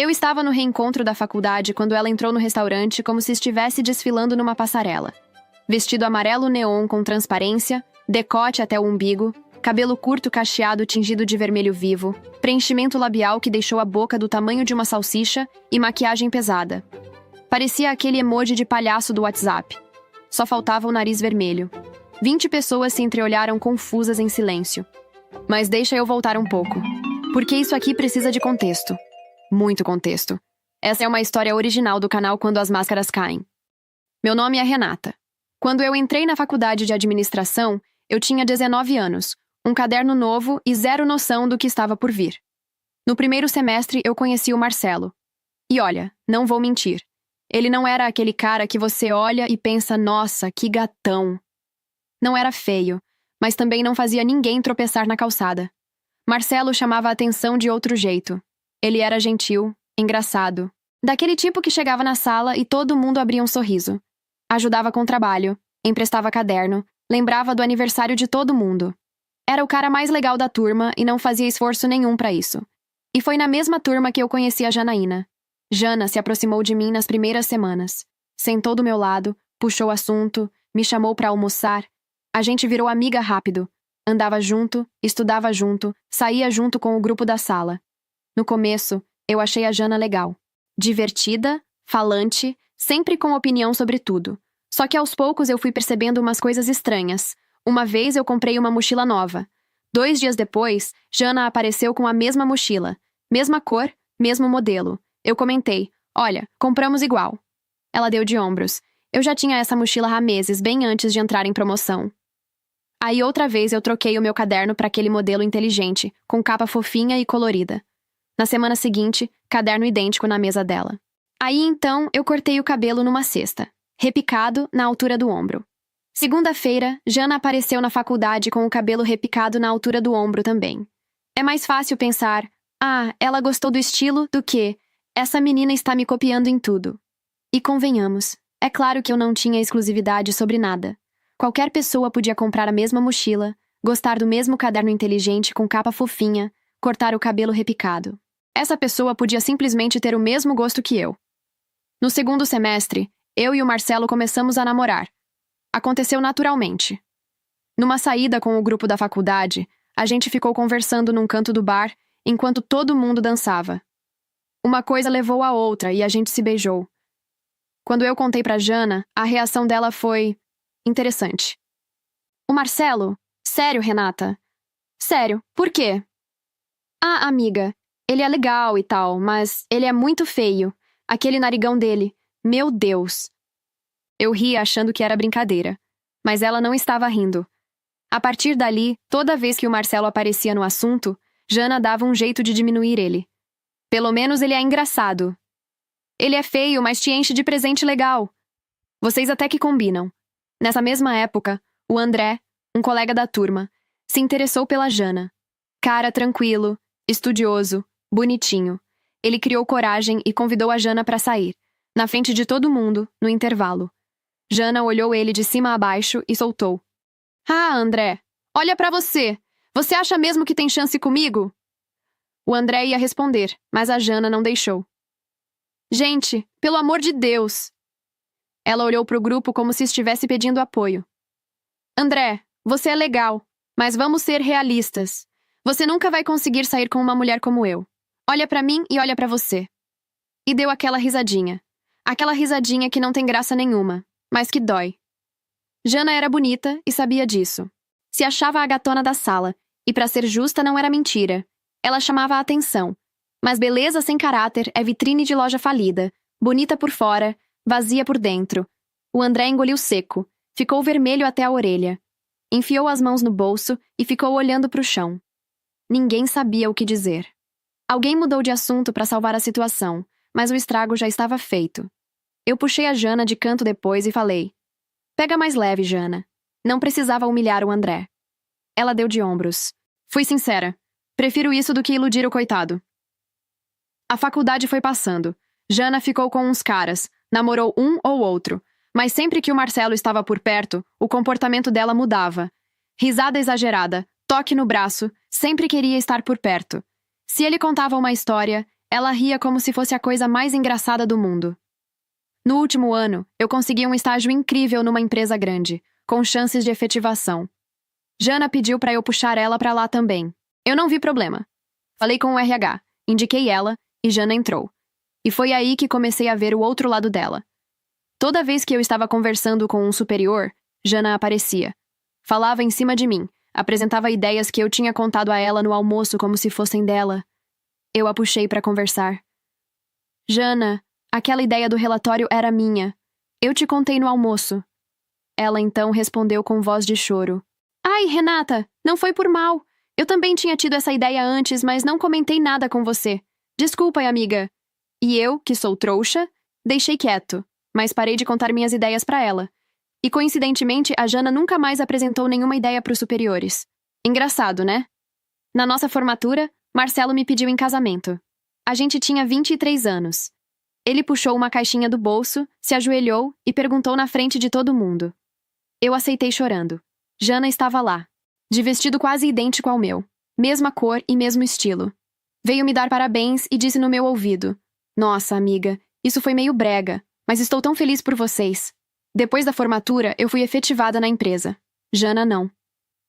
Eu estava no reencontro da faculdade quando ela entrou no restaurante como se estivesse desfilando numa passarela. Vestido amarelo neon com transparência, decote até o umbigo, cabelo curto cacheado tingido de vermelho vivo, preenchimento labial que deixou a boca do tamanho de uma salsicha e maquiagem pesada. Parecia aquele emoji de palhaço do WhatsApp. Só faltava o nariz vermelho. 20 pessoas se entreolharam confusas em silêncio. Mas deixa eu voltar um pouco. Porque isso aqui precisa de contexto. Muito contexto. Essa é uma história original do canal Quando as Máscaras Caem. Meu nome é Renata. Quando eu entrei na faculdade de administração, eu tinha 19 anos, um caderno novo e zero noção do que estava por vir. No primeiro semestre, eu conheci o Marcelo. E olha, não vou mentir. Ele não era aquele cara que você olha e pensa, nossa, que gatão. Não era feio, mas também não fazia ninguém tropeçar na calçada. Marcelo chamava a atenção de outro jeito. Ele era gentil, engraçado. Daquele tipo que chegava na sala e todo mundo abria um sorriso. Ajudava com o trabalho, emprestava caderno, lembrava do aniversário de todo mundo. Era o cara mais legal da turma e não fazia esforço nenhum pra isso. E foi na mesma turma que eu conheci a Janaína. Jana se aproximou de mim nas primeiras semanas. Sentou do meu lado, puxou assunto, me chamou pra almoçar. A gente virou amiga rápido. Andava junto, estudava junto, saía junto com o grupo da sala. No começo, eu achei a Jana legal. Divertida, falante, sempre com opinião sobre tudo. Só que aos poucos eu fui percebendo umas coisas estranhas. Uma vez eu comprei uma mochila nova. 2 dias depois, Jana apareceu com a mesma mochila. Mesma cor, mesmo modelo. Eu comentei, olha, compramos igual. Ela deu de ombros. Eu já tinha essa mochila há meses, bem antes de entrar em promoção. Aí outra vez eu troquei o meu caderno para aquele modelo inteligente, com capa fofinha e colorida. Na semana seguinte, caderno idêntico na mesa dela. Aí então eu cortei o cabelo numa cesta, repicado na altura do ombro. Segunda-feira, Jana apareceu na faculdade com o cabelo repicado na altura do ombro também. É mais fácil pensar, ela gostou do estilo do que, essa menina está me copiando em tudo. E convenhamos, é claro que eu não tinha exclusividade sobre nada. Qualquer pessoa podia comprar a mesma mochila, gostar do mesmo caderno inteligente com capa fofinha, cortar o cabelo repicado. Essa pessoa podia simplesmente ter o mesmo gosto que eu. No segundo semestre, eu e o Marcelo começamos a namorar. Aconteceu naturalmente. Numa saída com o grupo da faculdade, a gente ficou conversando num canto do bar, enquanto todo mundo dançava. Uma coisa levou a outra e a gente se beijou. Quando eu contei pra Jana, a reação dela foi interessante. O Marcelo? Sério, Renata? Sério, por quê? Amiga, ele é legal e tal, mas ele é muito feio. Aquele narigão dele. Meu Deus. Eu ri achando que era brincadeira. Mas ela não estava rindo. A partir dali, toda vez que o Marcelo aparecia no assunto, Jana dava um jeito de diminuir ele. Pelo menos ele é engraçado. Ele é feio, mas te enche de presente legal. Vocês até que combinam. Nessa mesma época, o André, um colega da turma, se interessou pela Jana. Cara tranquilo, estudioso, bonitinho. Ele criou coragem e convidou a Jana para sair, na frente de todo mundo, no intervalo. Jana olhou ele de cima a baixo e soltou. André, olha pra você! Você acha mesmo que tem chance comigo? O André ia responder, mas a Jana não deixou. Gente, pelo amor de Deus! Ela olhou pro grupo como se estivesse pedindo apoio. André, você é legal, mas vamos ser realistas. Você nunca vai conseguir sair com uma mulher como eu. Olha pra mim e olha pra você. E deu aquela risadinha. Aquela risadinha que não tem graça nenhuma, mas que dói. Jana era bonita e sabia disso. Se achava a gatona da sala, e pra ser justa não era mentira. Ela chamava a atenção. Mas beleza sem caráter é vitrine de loja falida, bonita por fora, vazia por dentro. O André engoliu seco, ficou vermelho até a orelha. Enfiou as mãos no bolso e ficou olhando pro chão. Ninguém sabia o que dizer. Alguém mudou de assunto para salvar a situação, mas o estrago já estava feito. Eu puxei a Jana de canto depois e falei: Pega mais leve, Jana. Não precisava humilhar o André. Ela deu de ombros. Fui sincera. Prefiro isso do que iludir o coitado. A faculdade foi passando. Jana ficou com uns caras, namorou um ou outro, mas sempre que o Marcelo estava por perto, o comportamento dela mudava. Risada exagerada, toque no braço, sempre queria estar por perto. Se ele contava uma história, Ela ria como se fosse a coisa mais engraçada do mundo. No último ano, eu consegui um estágio incrível numa empresa grande, com chances de efetivação. Jana pediu para eu puxar ela para lá também. Eu não vi problema. Falei com o RH, indiquei ela e Jana entrou. E foi aí que comecei a ver o outro lado dela. Toda vez que eu estava conversando com um superior, Jana aparecia. Falava em cima de mim, apresentava ideias que eu tinha contado a ela no almoço como se fossem dela. Eu a puxei para conversar. Jana, aquela ideia do relatório era minha. Eu te contei no almoço. Ela então respondeu com voz de choro. Ai, Renata, não foi por mal. Eu também tinha tido essa ideia antes, mas não comentei nada com você. Desculpa, amiga. E eu, que sou trouxa, deixei quieto, mas parei de contar minhas ideias para ela. E coincidentemente, a Jana nunca mais apresentou nenhuma ideia para os superiores. Engraçado, né? Na nossa formatura, Marcelo me pediu em casamento. A gente tinha 23 anos. Ele puxou uma caixinha do bolso, se ajoelhou e perguntou na frente de todo mundo. Eu aceitei chorando. Jana estava lá, de vestido quase idêntico ao meu, mesma cor e mesmo estilo. Veio me dar parabéns e disse no meu ouvido: Nossa, amiga, isso foi meio brega, mas estou tão feliz por vocês. Depois da formatura, eu fui efetivada na empresa. Jana não.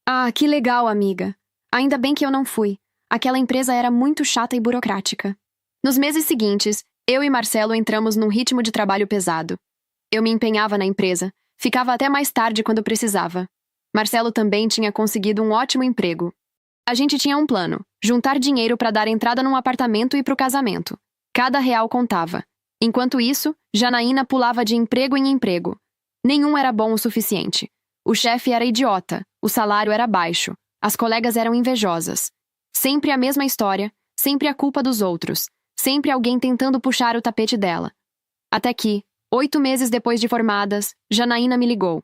Ah, que legal, amiga. Ainda bem que eu não fui. Aquela empresa era muito chata e burocrática. Nos meses seguintes, eu e Marcelo entramos num ritmo de trabalho pesado. Eu me empenhava na empresa, ficava até mais tarde quando precisava. Marcelo também tinha conseguido um ótimo emprego. A gente tinha um plano: juntar dinheiro para dar entrada num apartamento e pro casamento. Cada real contava. Enquanto isso, Janaína pulava de emprego em emprego. Nenhum era bom o suficiente. O chefe era idiota, o salário era baixo, as colegas eram invejosas. Sempre a mesma história, sempre a culpa dos outros, sempre alguém tentando puxar o tapete dela. Até que, 8 meses depois de formadas, Janaína me ligou.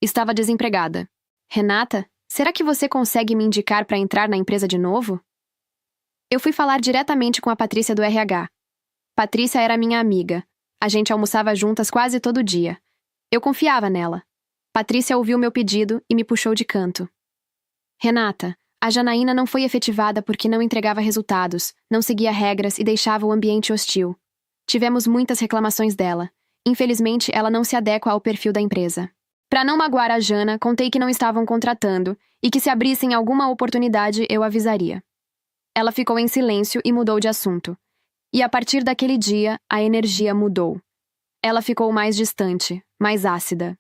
Estava desempregada. Renata, será que você consegue me indicar para entrar na empresa de novo? Eu fui falar diretamente com a Patrícia do RH. Patrícia era minha amiga. A gente almoçava juntas quase todo dia. Eu confiava nela. Patrícia ouviu meu pedido e me puxou de canto. Renata, a Janaína não foi efetivada porque não entregava resultados, não seguia regras e deixava o ambiente hostil. Tivemos muitas reclamações dela. Infelizmente, ela não se adequa ao perfil da empresa. Para não magoar a Jana, contei que não estavam contratando e que se abrissem alguma oportunidade eu avisaria. Ela ficou em silêncio e mudou de assunto. E a partir daquele dia, a energia mudou. Ela ficou mais distante, mais ácida.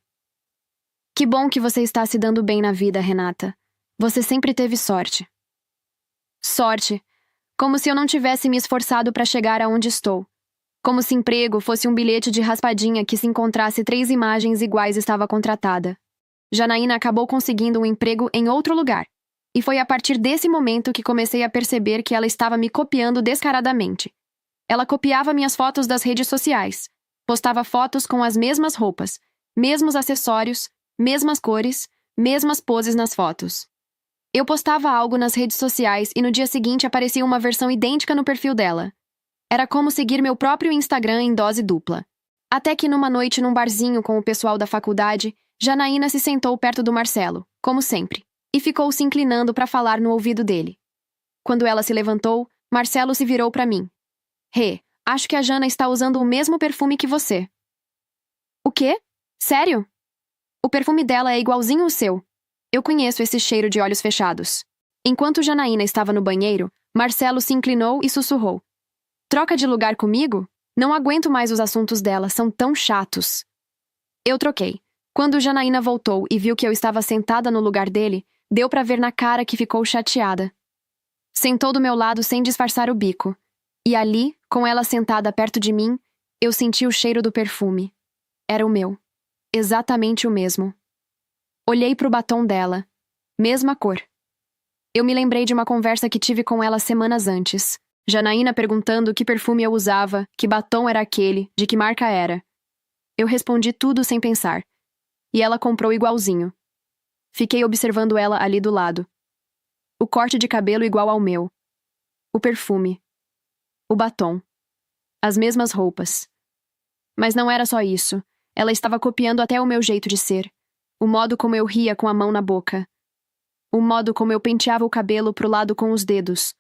Que bom que você está se dando bem na vida, Renata. Você sempre teve sorte. Sorte. Como se eu não tivesse me esforçado para chegar aonde estou. Como se emprego fosse um bilhete de raspadinha que se encontrasse 3 imagens iguais estava contratada. Janaína acabou conseguindo um emprego em outro lugar. E foi a partir desse momento que comecei a perceber que ela estava me copiando descaradamente. Ela copiava minhas fotos das redes sociais. Postava fotos com as mesmas roupas, mesmos acessórios, mesmas cores, mesmas poses nas fotos. Eu postava algo nas redes sociais e no dia seguinte aparecia uma versão idêntica no perfil dela. Era como seguir meu próprio Instagram em dose dupla. Até que numa noite num barzinho com o pessoal da faculdade, Janaína se sentou perto do Marcelo, como sempre, e ficou se inclinando para falar no ouvido dele. Quando ela se levantou, Marcelo se virou para mim. Rê, acho que a Jana está usando o mesmo perfume que você. O quê? Sério? O perfume dela é igualzinho ao seu. Eu conheço esse cheiro de olhos fechados. Enquanto Janaína estava no banheiro, Marcelo se inclinou e sussurrou. Troca de lugar comigo? Não aguento mais os assuntos dela, são tão chatos. Eu troquei. Quando Janaína voltou e viu que eu estava sentada no lugar dele, deu para ver na cara que ficou chateada. Sentou do meu lado sem disfarçar o bico. E ali, com ela sentada perto de mim, eu senti o cheiro do perfume. Era o meu. Exatamente o mesmo. Olhei para o batom dela. Mesma cor. Eu me lembrei de uma conversa que tive com ela semanas antes. Janaína perguntando que perfume eu usava, que batom era aquele, de que marca era. Eu respondi tudo sem pensar. E ela comprou igualzinho. Fiquei observando ela ali do lado. O corte de cabelo igual ao meu. O perfume. O batom. As mesmas roupas. Mas não era só isso. Ela estava copiando até o meu jeito de ser. O modo como eu ria com a mão na boca. O modo como eu penteava o cabelo pro lado com os dedos.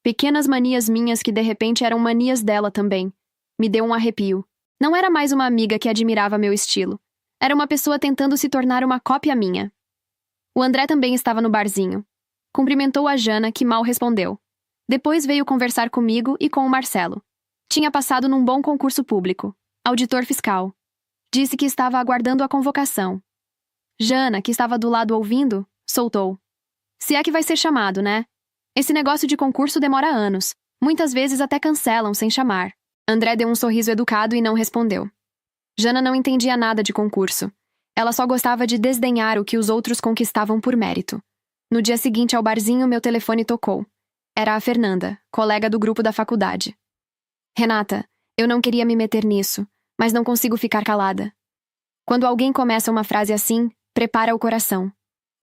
Pequenas manias minhas que de repente eram manias dela também. Me deu um arrepio. Não era mais uma amiga que admirava meu estilo. Era uma pessoa tentando se tornar uma cópia minha. O André também estava no barzinho. Cumprimentou a Jana, que mal respondeu. Depois veio conversar comigo e com o Marcelo. Tinha passado num bom concurso público. Auditor fiscal. Disse que estava aguardando a convocação. Jana, que estava do lado ouvindo, soltou. Se é que vai ser chamado, né? Esse negócio de concurso demora anos. Muitas vezes até cancelam sem chamar. André deu um sorriso educado e não respondeu. Jana não entendia nada de concurso. Ela só gostava de desdenhar o que os outros conquistavam por mérito. No dia seguinte ao barzinho, meu telefone tocou. Era a Fernanda, colega do grupo da faculdade. Renata, eu não queria me meter nisso, mas não consigo ficar calada. Quando alguém começa uma frase assim, prepara o coração.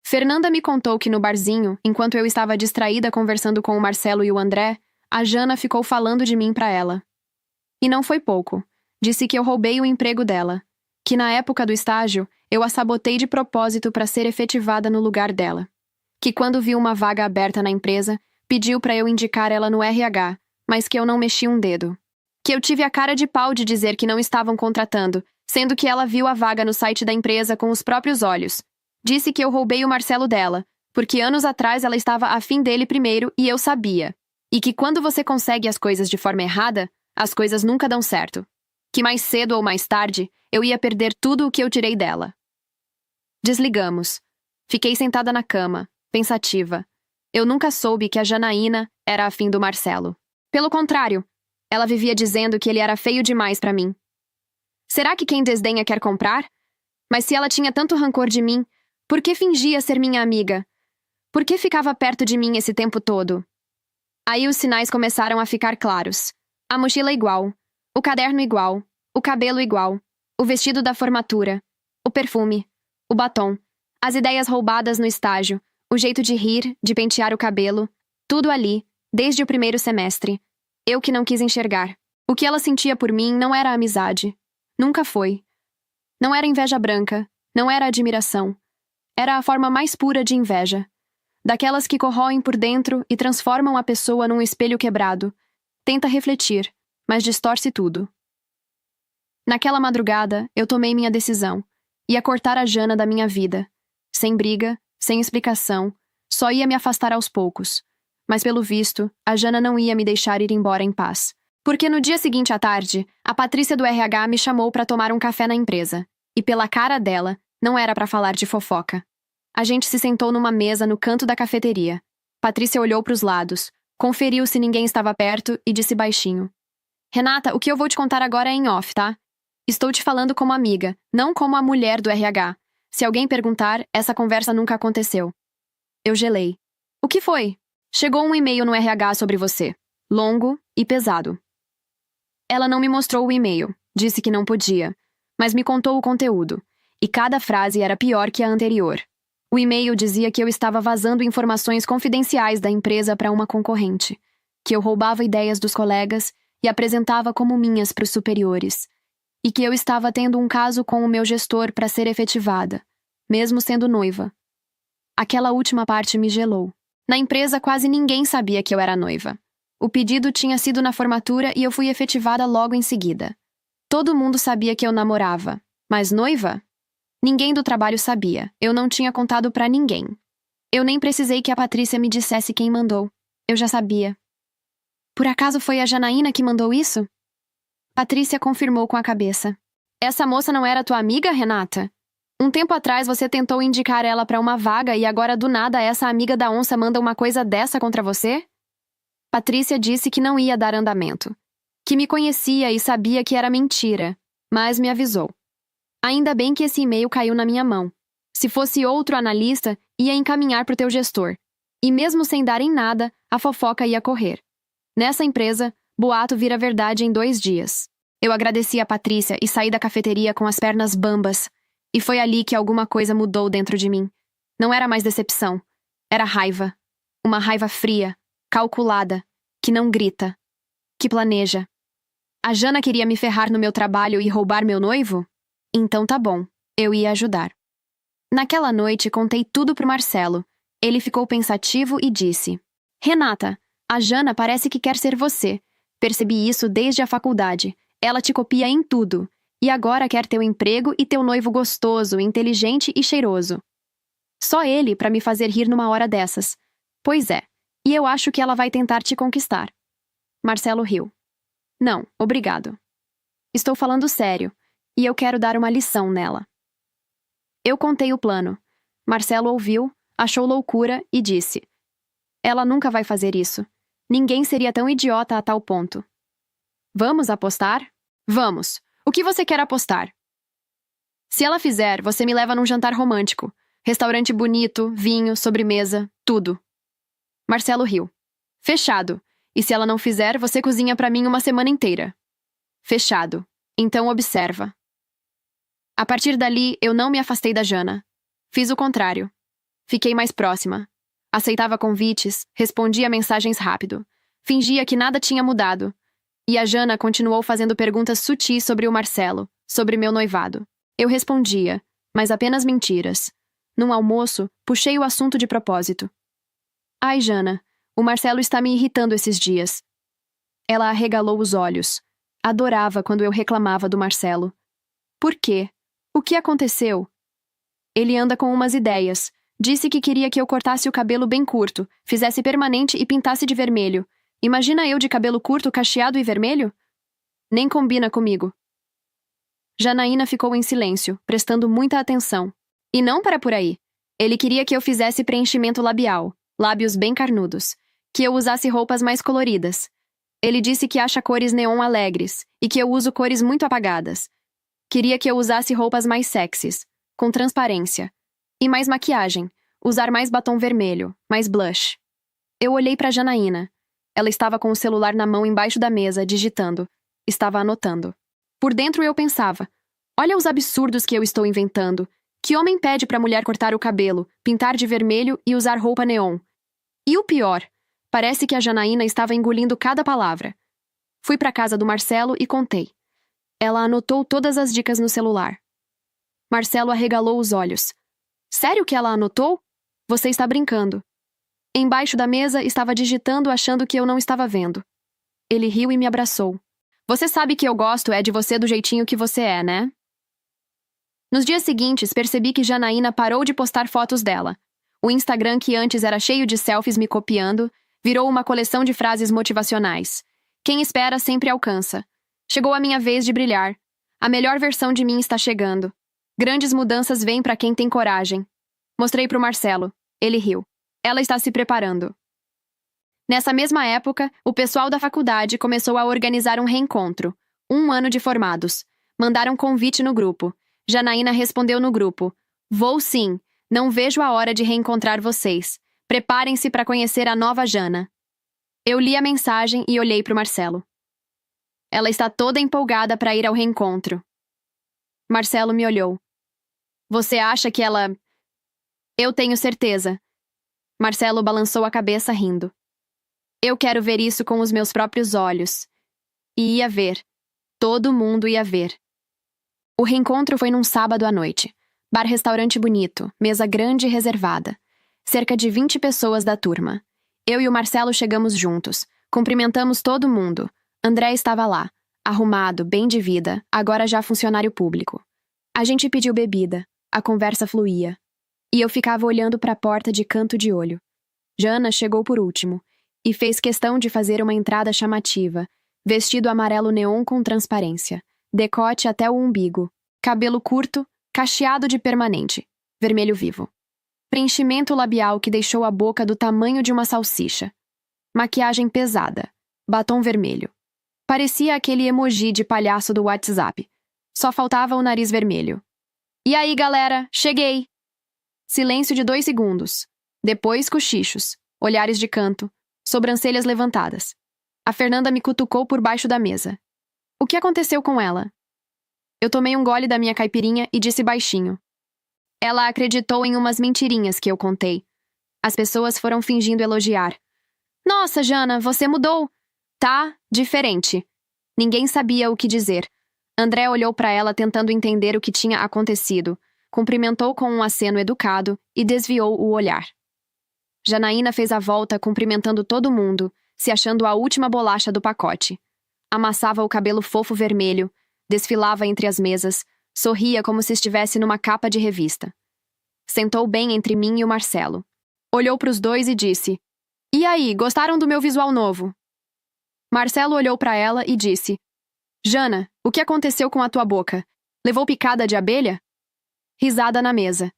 Fernanda me contou que no barzinho, enquanto eu estava distraída conversando com o Marcelo e o André, a Jana ficou falando de mim pra ela. E não foi pouco. Disse que eu roubei o emprego dela. Que na época do estágio, eu a sabotei de propósito para ser efetivada no lugar dela. Que quando viu uma vaga aberta na empresa, pediu para eu indicar ela no RH, mas que eu não mexi um dedo. Que eu tive a cara de pau de dizer que não estavam contratando, sendo que ela viu a vaga no site da empresa com os próprios olhos. Disse que eu roubei o Marcelo dela, porque anos atrás ela estava afim dele primeiro e eu sabia. E que quando você consegue as coisas de forma errada, as coisas nunca dão certo. Que mais cedo ou mais tarde, eu ia perder tudo o que eu tirei dela. Desligamos. Fiquei sentada na cama, pensativa. Eu nunca soube que a Janaína era afim do Marcelo. Pelo contrário, ela vivia dizendo que ele era feio demais pra mim. Será que quem desdenha quer comprar? Mas se ela tinha tanto rancor de mim, por que fingia ser minha amiga? Por que ficava perto de mim esse tempo todo? Aí os sinais começaram a ficar claros. A mochila igual, o caderno igual, o cabelo igual, o vestido da formatura, o perfume, o batom, as ideias roubadas no estágio, o jeito de rir, de pentear o cabelo, tudo ali, desde o primeiro semestre. Eu que não quis enxergar. O que ela sentia por mim não era amizade. Nunca foi. Não era inveja branca, não era admiração. Era a forma mais pura de inveja. Daquelas que corroem por dentro e transformam a pessoa num espelho quebrado. Tenta refletir, mas distorce tudo. Naquela madrugada, eu tomei minha decisão. Ia cortar a Jana da minha vida. Sem briga, sem explicação, só ia me afastar aos poucos. Mas pelo visto, a Jana não ia me deixar ir embora em paz. Porque no dia seguinte à tarde, a Patrícia do RH me chamou para tomar um café na empresa. E pela cara dela, não era para falar de fofoca. A gente se sentou numa mesa no canto da cafeteria. Patrícia olhou para os lados, conferiu se ninguém estava perto e disse baixinho. Renata, o que eu vou te contar agora é em off, tá? Estou te falando como amiga, não como a mulher do RH. Se alguém perguntar, essa conversa nunca aconteceu. Eu gelei. O que foi? Chegou um e-mail no RH sobre você. Longo e pesado. Ela não me mostrou o e-mail. Disse que não podia. Mas me contou o conteúdo. E cada frase era pior que a anterior. O e-mail dizia que eu estava vazando informações confidenciais da empresa para uma concorrente. Que eu roubava ideias dos colegas e apresentava como minhas para os superiores. E que eu estava tendo um caso com o meu gestor para ser efetivada, mesmo sendo noiva. Aquela última parte me gelou. Na empresa quase ninguém sabia que eu era noiva. O pedido tinha sido na formatura e eu fui efetivada logo em seguida. Todo mundo sabia que eu namorava, mas noiva? Ninguém do trabalho sabia. Eu não tinha contado pra ninguém. Eu nem precisei que a Patrícia me dissesse quem mandou. Eu já sabia. Por acaso foi a Janaína que mandou isso? Patrícia confirmou com a cabeça. Essa moça não era tua amiga, Renata? Um tempo atrás você tentou indicar ela pra uma vaga e agora do nada essa amiga da onça manda uma coisa dessa contra você? Patrícia disse que não ia dar andamento. Que me conhecia e sabia que era mentira, mas me avisou. Ainda bem que esse e-mail caiu na minha mão. Se fosse outro analista, ia encaminhar pro teu gestor. E mesmo sem dar em nada, a fofoca ia correr. Nessa empresa, boato vira verdade em 2 dias. Eu agradeci a Patrícia e saí da cafeteria com as pernas bambas. E foi ali que alguma coisa mudou dentro de mim. Não era mais decepção. Era raiva. Uma raiva fria, calculada, que não grita, que planeja. A Jana queria me ferrar no meu trabalho e roubar meu noivo? Então tá bom, eu ia ajudar. Naquela noite contei tudo pro Marcelo. Ele ficou pensativo e disse: Renata, A Jana parece que quer ser você. Percebi isso desde a faculdade. Ela te copia em tudo. E agora quer teu emprego e teu noivo gostoso, inteligente e cheiroso. Só ele para me fazer rir numa hora dessas. Pois é. E eu acho que ela vai tentar te conquistar. Marcelo riu. Não, obrigado. Estou falando sério. E eu quero dar uma lição nela. Eu contei o plano. Marcelo ouviu, achou loucura e disse: Ela nunca vai fazer isso. Ninguém seria tão idiota a tal ponto. Vamos apostar? Vamos. O que você quer apostar? Se ela fizer, você me leva num jantar romântico. Restaurante bonito, vinho, sobremesa, tudo. Marcelo riu. Fechado. E se ela não fizer, você cozinha pra mim uma semana inteira. Fechado. Então observa. A partir dali, eu não me afastei da Jana. Fiz o contrário. Fiquei mais próxima. Aceitava convites, respondia mensagens rápido. Fingia que nada tinha mudado. E a Jana continuou fazendo perguntas sutis sobre o Marcelo, sobre meu noivado. Eu respondia, mas apenas mentiras. Num almoço, puxei o assunto de propósito. Ai, Jana, o Marcelo está me irritando esses dias. Ela arregalou os olhos. Adorava quando eu reclamava do Marcelo. Por quê? O que aconteceu? Ele anda com umas ideias. Disse que queria que eu cortasse o cabelo bem curto, fizesse permanente e pintasse de vermelho. Imagina eu de cabelo curto, cacheado e vermelho? Nem combina comigo. Janaína ficou em silêncio, prestando muita atenção. E não para por aí. Ele queria que eu fizesse preenchimento labial, lábios bem carnudos, que eu usasse roupas mais coloridas. Ele disse que acha cores neon alegres e que eu uso cores muito apagadas. Queria que eu usasse roupas mais sexys, com transparência. E mais maquiagem, usar mais batom vermelho, mais blush. Eu olhei para Janaína. Ela estava com o celular na mão embaixo da mesa, digitando. Estava anotando. Por dentro eu pensava, olha os absurdos que eu estou inventando. Que homem pede para mulher cortar o cabelo, pintar de vermelho e usar roupa neon? E o pior, parece que a Janaína estava engolindo cada palavra. Fui para casa do Marcelo e contei. Ela anotou todas as dicas no celular. Marcelo arregalou os olhos. Sério que ela anotou? Você está brincando. Embaixo da mesa estava digitando achando que eu não estava vendo. Ele riu e me abraçou. Você sabe que eu gosto de você do jeitinho que você é, né? Nos dias seguintes, percebi que Janaína parou de postar fotos dela. O Instagram, que antes era cheio de selfies me copiando, virou uma coleção de frases motivacionais. Quem espera sempre alcança. Chegou a minha vez de brilhar. A melhor versão de mim está chegando. Grandes mudanças vêm para quem tem coragem. Mostrei para o Marcelo. Ele riu. Ela está se preparando. Nessa mesma época, o pessoal da faculdade começou a organizar um reencontro. 1 ano de formados. Mandaram convite no grupo. Janaína respondeu no grupo. Vou sim. Não vejo a hora de reencontrar vocês. Preparem-se para conhecer a nova Jana. Eu li a mensagem e olhei para o Marcelo. Ela está toda empolgada para ir ao reencontro. Marcelo me olhou. Você acha que ela... Eu tenho certeza. Marcelo balançou a cabeça rindo. Eu quero ver isso com os meus próprios olhos. E ia ver. Todo mundo ia ver. O reencontro foi num sábado à noite. Bar-restaurante bonito, mesa grande e reservada. Cerca de 20 pessoas da turma. Eu e o Marcelo chegamos juntos. Cumprimentamos todo mundo. André estava lá, arrumado, bem de vida, agora já funcionário público. A gente pediu bebida. A conversa fluía. E eu ficava olhando para a porta de canto de olho. Jana chegou por último e fez questão de fazer uma entrada chamativa, vestido amarelo neon com transparência, decote até o umbigo, cabelo curto, cacheado de permanente, vermelho vivo. Preenchimento labial que deixou a boca do tamanho de uma salsicha. Maquiagem pesada, batom vermelho. Parecia aquele emoji de palhaço do WhatsApp. Só faltava o nariz vermelho. E aí, galera, cheguei! Silêncio de 2 segundos. Depois, cochichos, olhares de canto, sobrancelhas levantadas. A Fernanda me cutucou por baixo da mesa. O que aconteceu com ela? Eu tomei um gole da minha caipirinha e disse baixinho. Ela acreditou em umas mentirinhas que eu contei. As pessoas foram fingindo elogiar. Nossa, Jana, você mudou! Tá, diferente. Ninguém sabia o que dizer. André olhou para ela tentando entender o que tinha acontecido. Cumprimentou com um aceno educado e desviou o olhar. Janaína fez a volta cumprimentando todo mundo, se achando a última bolacha do pacote. Amassava o cabelo fofo vermelho, desfilava entre as mesas, sorria como se estivesse numa capa de revista. Sentou bem entre mim e o Marcelo. Olhou para os dois e disse: "E aí, gostaram do meu visual novo?" Marcelo olhou para ela e disse: "Jana, o que aconteceu com a tua boca? Levou picada de abelha?" Risada na mesa.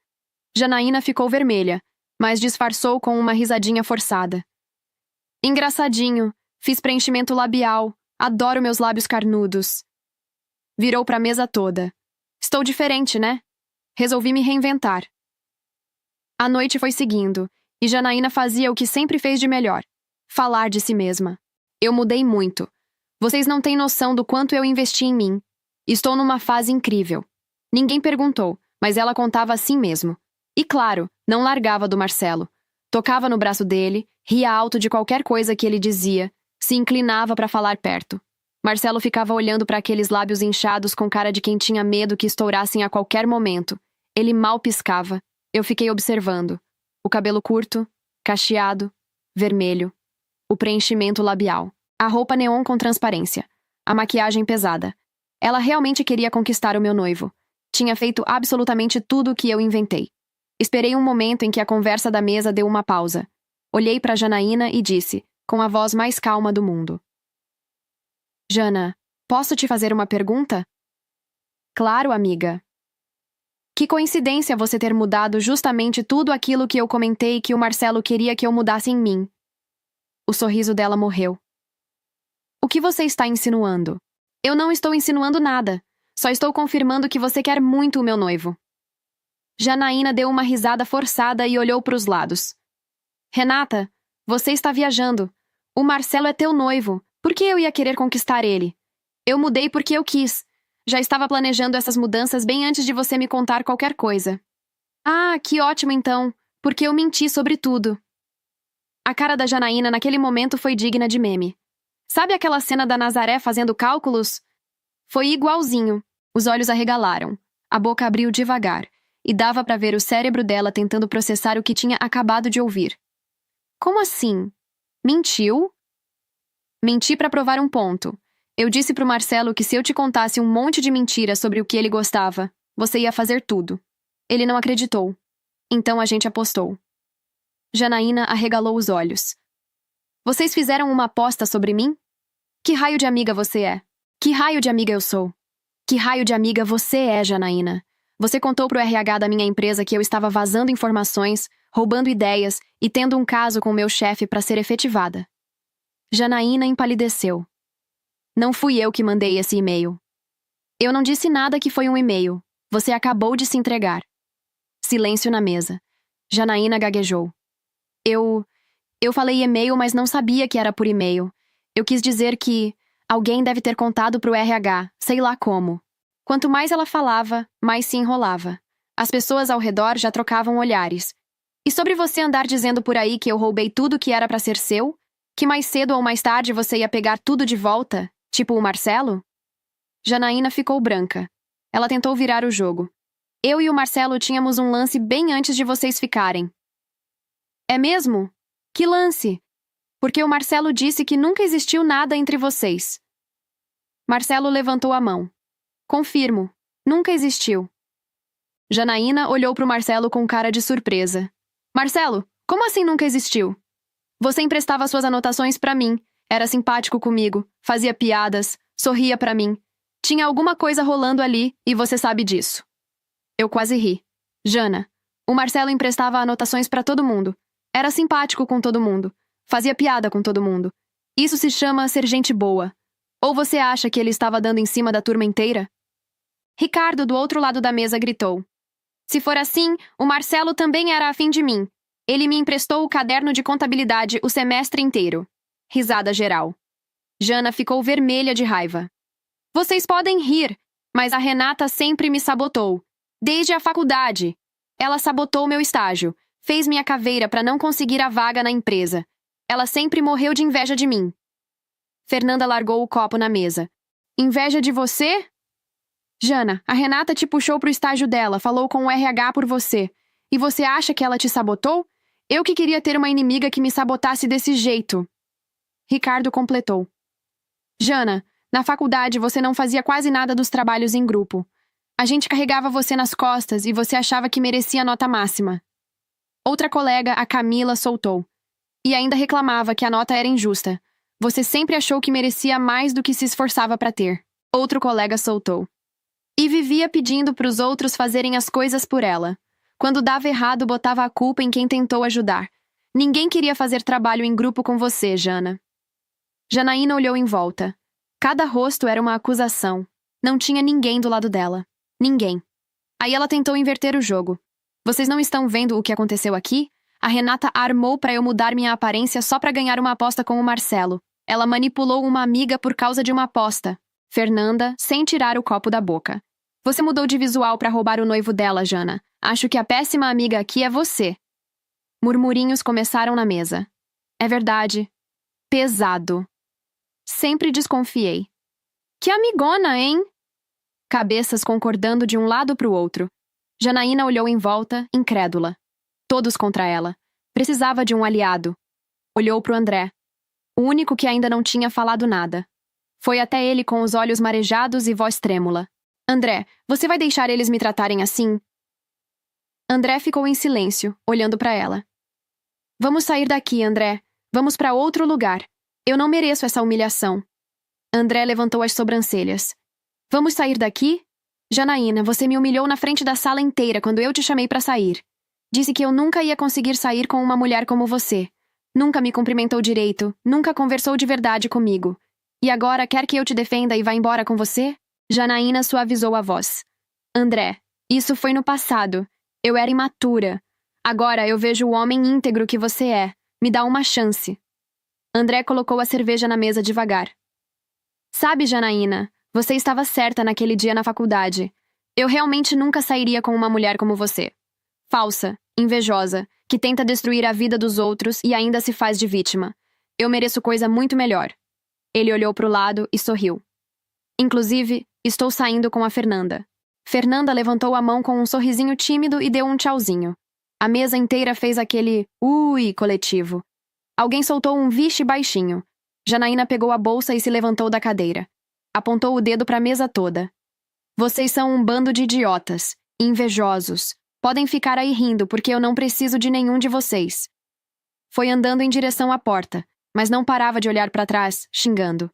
Janaína ficou vermelha, mas disfarçou com uma risadinha forçada. "Engraçadinho, fiz preenchimento labial, adoro meus lábios carnudos." Virou para a mesa toda. "Estou diferente, né? Resolvi me reinventar." A noite foi seguindo, e Janaína fazia o que sempre fez de melhor: falar de si mesma. "Eu mudei muito. Vocês não têm noção do quanto eu investi em mim. Estou numa fase incrível." Ninguém perguntou, mas ela contava assim mesmo. E claro, não largava do Marcelo. Tocava no braço dele, ria alto de qualquer coisa que ele dizia, se inclinava para falar perto. Marcelo ficava olhando para aqueles lábios inchados com cara de quem tinha medo que estourassem a qualquer momento. Ele mal piscava. Eu fiquei observando. O cabelo curto, cacheado, vermelho. O preenchimento labial. A roupa neon com transparência. A maquiagem pesada. Ela realmente queria conquistar o meu noivo. Tinha feito absolutamente tudo o que eu inventei. Esperei um momento em que a conversa da mesa deu uma pausa. Olhei para Janaína e disse, com a voz mais calma do mundo: "Jana, posso te fazer uma pergunta?" "Claro, amiga." "Que coincidência você ter mudado justamente tudo aquilo que eu comentei que o Marcelo queria que eu mudasse em mim." O sorriso dela morreu. "O que você está insinuando?" "Eu não estou insinuando nada. Só estou confirmando que você quer muito o meu noivo." Janaína deu uma risada forçada e olhou para os lados. "Renata, você está viajando. O Marcelo é teu noivo. Por que eu ia querer conquistar ele? Eu mudei porque eu quis. Já estava planejando essas mudanças bem antes de você me contar qualquer coisa." "Ah, que ótimo então, porque eu menti sobre tudo." A cara da Janaína naquele momento foi digna de meme. Sabe aquela cena da Nazaré fazendo cálculos? Foi igualzinho. Os olhos arregalaram. A boca abriu devagar. E dava para ver o cérebro dela tentando processar o que tinha acabado de ouvir. "Como assim? Mentiu?" "Menti para provar um ponto. Eu disse pro Marcelo que se eu te contasse um monte de mentiras sobre o que ele gostava, você ia fazer tudo. Ele não acreditou. Então a gente apostou." Janaína arregalou os olhos. "Vocês fizeram uma aposta sobre mim? Que raio de amiga você é? Que raio de amiga eu sou? Que raio de amiga você é, Janaína? Você contou pro RH da minha empresa que eu estava vazando informações, roubando ideias e tendo um caso com meu chefe para ser efetivada." Janaína empalideceu. "Não fui eu que mandei esse e-mail." "Eu não disse nada que foi um e-mail. Você acabou de se entregar." Silêncio na mesa. Janaína gaguejou. Eu falei e-mail, mas não sabia que era por e-mail. Eu quis dizer que alguém deve ter contado pro RH, sei lá como." Quanto mais ela falava, mais se enrolava. As pessoas ao redor já trocavam olhares. "E sobre você andar dizendo por aí que eu roubei tudo que era pra ser seu? Que mais cedo ou mais tarde você ia pegar tudo de volta? Tipo o Marcelo?" Janaína ficou branca. Ela tentou virar o jogo. "Eu e o Marcelo tínhamos um lance bem antes de vocês ficarem." "É mesmo? Que lance?" "Porque o Marcelo disse que nunca existiu nada entre vocês." Marcelo levantou a mão. "Confirmo. Nunca existiu." Janaína olhou pro Marcelo com cara de surpresa. "Marcelo, como assim nunca existiu?" "Você emprestava suas anotações pra mim, era simpático comigo, fazia piadas, sorria pra mim. Tinha alguma coisa rolando ali e você sabe disso." Eu quase ri. "Jana, o Marcelo emprestava anotações pra todo mundo. Era simpático com todo mundo. Fazia piada com todo mundo. Isso se chama ser gente boa. Ou você acha que ele estava dando em cima da turma inteira?" Ricardo, do outro lado da mesa, gritou: "Se for assim, o Marcelo também era afim de mim. Ele me emprestou o caderno de contabilidade o semestre inteiro." Risada geral. Jana ficou vermelha de raiva. "Vocês podem rir, mas a Renata sempre me sabotou. Desde a faculdade. Ela sabotou meu estágio, fez minha caveira para não conseguir a vaga na empresa. Ela sempre morreu de inveja de mim." Fernanda largou o copo na mesa. "Inveja de você?" "Jana, a Renata te puxou pro estágio dela, falou com o RH por você. E você acha que ela te sabotou? Eu que queria ter uma inimiga que me sabotasse desse jeito." Ricardo completou. Jana, na faculdade você não fazia quase nada dos trabalhos em grupo. A gente carregava você nas costas e você achava que merecia nota máxima. Outra colega, a Camila, soltou. E ainda reclamava que a nota era injusta. Você sempre achou que merecia mais do que se esforçava para ter. Outro colega soltou. E vivia pedindo para os outros fazerem as coisas por ela. Quando dava errado, botava a culpa em quem tentou ajudar. Ninguém queria fazer trabalho em grupo com você, Jana. Janaína olhou em volta. Cada rosto era uma acusação. Não tinha ninguém do lado dela. Ninguém. Aí ela tentou inverter o jogo. Vocês não estão vendo o que aconteceu aqui? A Renata armou para eu mudar minha aparência só para ganhar uma aposta com o Marcelo. Ela manipulou uma amiga por causa de uma aposta. Fernanda, sem tirar o copo da boca. Você mudou de visual para roubar o noivo dela, Jana. Acho que a péssima amiga aqui é você. Murmurinhos começaram na mesa. É verdade. Pesado. Sempre desconfiei. Que amigona, hein? Cabeças concordando de um lado para o outro. Janaína olhou em volta, incrédula. Todos contra ela. Precisava de um aliado. Olhou para o André. O único que ainda não tinha falado nada. Foi até ele com os olhos marejados e voz trêmula. André, você vai deixar eles me tratarem assim? André ficou em silêncio, olhando para ela. Vamos sair daqui, André. Vamos para outro lugar. Eu não mereço essa humilhação. André levantou as sobrancelhas. Vamos sair daqui? Janaína, você me humilhou na frente da sala inteira quando eu te chamei para sair. Disse que eu nunca ia conseguir sair com uma mulher como você. Nunca me cumprimentou direito, nunca conversou de verdade comigo. E agora quer que eu te defenda e vá embora com você? Janaína suavizou a voz. André, isso foi no passado. Eu era imatura. Agora eu vejo o homem íntegro que você é. Me dá uma chance. André colocou a cerveja na mesa devagar. Sabe, Janaína, você estava certa naquele dia na faculdade. Eu realmente nunca sairia com uma mulher como você. Falsa, invejosa, que tenta destruir a vida dos outros e ainda se faz de vítima. Eu mereço coisa muito melhor. Ele olhou para o lado e sorriu. Inclusive, estou saindo com a Fernanda. Fernanda levantou a mão com um sorrisinho tímido e deu um tchauzinho. A mesa inteira fez aquele ui coletivo. Alguém soltou um vixe baixinho. Janaína pegou a bolsa e se levantou da cadeira. Apontou o dedo para a mesa toda. Vocês são um bando de idiotas, invejosos. Podem ficar aí rindo porque eu não preciso de nenhum de vocês. Foi andando em direção à porta, mas não parava de olhar para trás, xingando.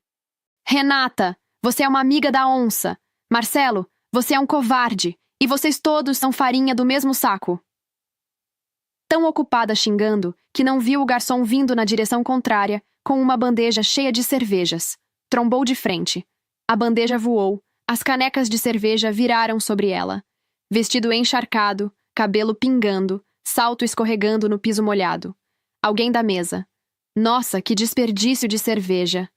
Renata, você é uma amiga da onça. Marcelo, você é um covarde. E vocês todos são farinha do mesmo saco. Tão ocupada xingando que não viu o garçom vindo na direção contrária, com uma bandeja cheia de cervejas. Trombou de frente. A bandeja voou, as canecas de cerveja viraram sobre ela. Vestido encharcado, cabelo pingando, salto escorregando no piso molhado. Alguém da mesa. Nossa, que desperdício de cerveja.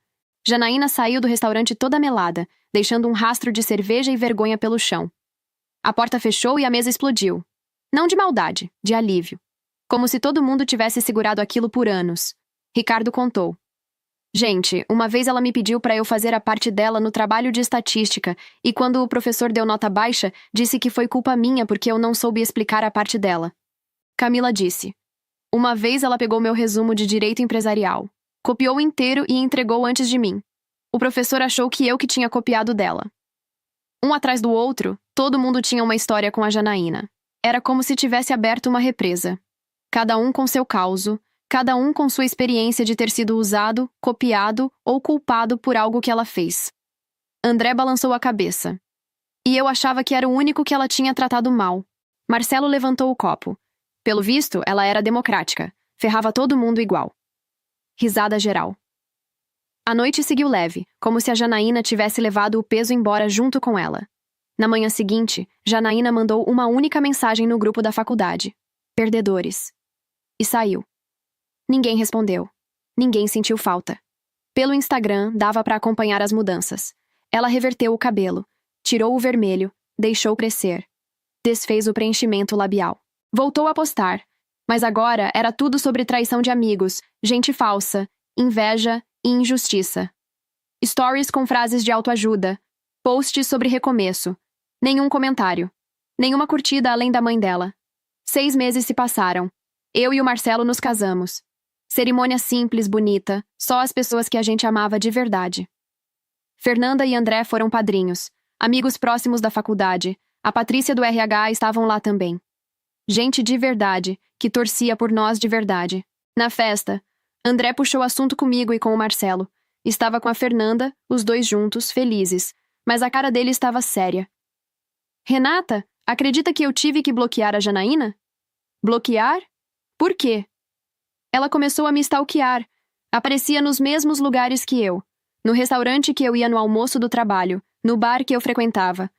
Janaína saiu do restaurante toda melada, deixando um rastro de cerveja e vergonha pelo chão. A porta fechou e a mesa explodiu. Não de maldade, de alívio. Como se todo mundo tivesse segurado aquilo por anos. Ricardo contou. Gente, uma vez ela me pediu para eu fazer a parte dela no trabalho de estatística e quando o professor deu nota baixa, disse que foi culpa minha porque eu não soube explicar a parte dela. Camila disse. Uma vez ela pegou meu resumo de direito empresarial. Copiou inteiro e entregou antes de mim. O professor achou que eu que tinha copiado dela. Um atrás do outro, todo mundo tinha uma história com a Janaína. Era como se tivesse aberto uma represa. Cada um com seu causo, cada um com sua experiência de ter sido usado, copiado ou culpado por algo que ela fez. André balançou a cabeça. E eu achava que era o único que ela tinha tratado mal. Marcelo levantou o copo. Pelo visto, ela era democrática. Ferrava todo mundo igual. Risada geral. A noite seguiu leve, como se a Janaína tivesse levado o peso embora junto com ela. Na manhã seguinte, Janaína mandou uma única mensagem no grupo da faculdade. Perdedores. E saiu. Ninguém respondeu. Ninguém sentiu falta. Pelo Instagram, dava para acompanhar as mudanças. Ela reverteu o cabelo, tirou o vermelho, deixou crescer. Desfez o preenchimento labial. Voltou a postar, mas agora era tudo sobre traição de amigos, gente falsa, inveja e injustiça. Stories com frases de autoajuda, posts sobre recomeço, nenhum comentário, nenhuma curtida além da mãe dela. 6 meses se passaram. Eu e o Marcelo nos casamos. Cerimônia simples, bonita, só as pessoas que a gente amava de verdade. Fernanda e André foram padrinhos, amigos próximos da faculdade. A Patrícia do RH estavam lá também. Gente de verdade, que torcia por nós de verdade. Na festa, André puxou assunto comigo e com o Marcelo. Estava com a Fernanda, os dois juntos, felizes, mas a cara dele estava séria. Renata, acredita que eu tive que bloquear a Janaína? Bloquear? Por quê? Ela começou a me stalkear. Aparecia nos mesmos lugares que eu. No restaurante que eu ia no almoço do trabalho, no bar que eu frequentava.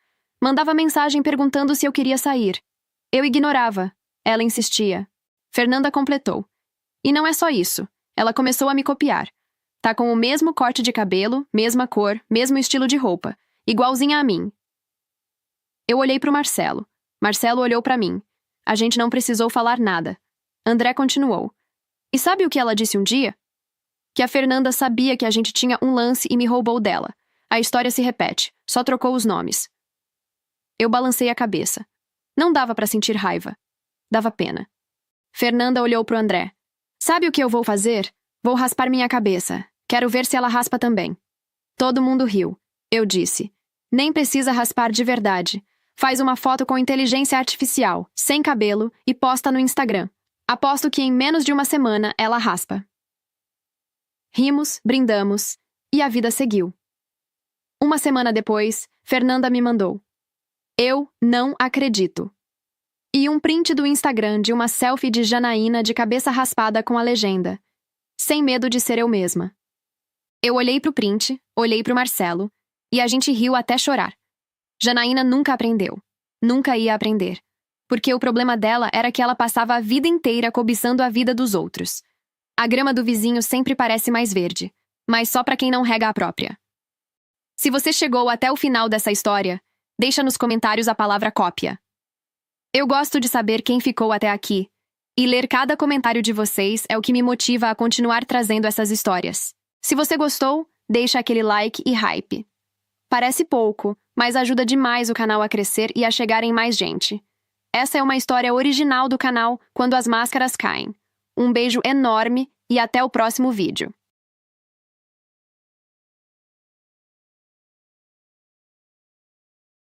Mandava mensagem perguntando se eu queria sair. Eu ignorava. Ela insistia. Fernanda completou. E não é só isso. Ela começou a me copiar. Tá com o mesmo corte de cabelo, mesma cor, mesmo estilo de roupa. Igualzinha a mim. Eu olhei pro Marcelo. Marcelo olhou pra mim. A gente não precisou falar nada. André continuou. E sabe o que ela disse um dia? Que a Fernanda sabia que a gente tinha um lance e me roubou dela. A história se repete, só trocou os nomes. Eu balancei a cabeça. Não dava pra sentir raiva. Dava pena. Fernanda olhou pro André. Sabe o que eu vou fazer? Vou raspar minha cabeça. Quero ver se ela raspa também. Todo mundo riu. Eu disse. Nem precisa raspar de verdade. Faz uma foto com inteligência artificial, sem cabelo, e posta no Instagram. Aposto que em menos de uma semana ela raspa. Rimos, brindamos, e a vida seguiu. Uma semana depois, Fernanda me mandou. Eu não acredito. E um print do Instagram de uma selfie de Janaína de cabeça raspada com a legenda. Sem medo de ser eu mesma. Eu olhei pro print, olhei pro Marcelo, e a gente riu até chorar. Janaína nunca aprendeu. Nunca ia aprender. Porque o problema dela era que ela passava a vida inteira cobiçando a vida dos outros. A grama do vizinho sempre parece mais verde, mas só pra quem não rega a própria. Se você chegou até o final dessa história, deixa nos comentários a palavra cópia. Eu gosto de saber quem ficou até aqui, e ler cada comentário de vocês é o que me motiva a continuar trazendo essas histórias. Se você gostou, deixa aquele like e hype. Parece pouco, mas ajuda demais o canal a crescer e a chegar em mais gente. Essa é uma história original do canal Quando as Máscaras Caem. Um beijo enorme e até o próximo vídeo.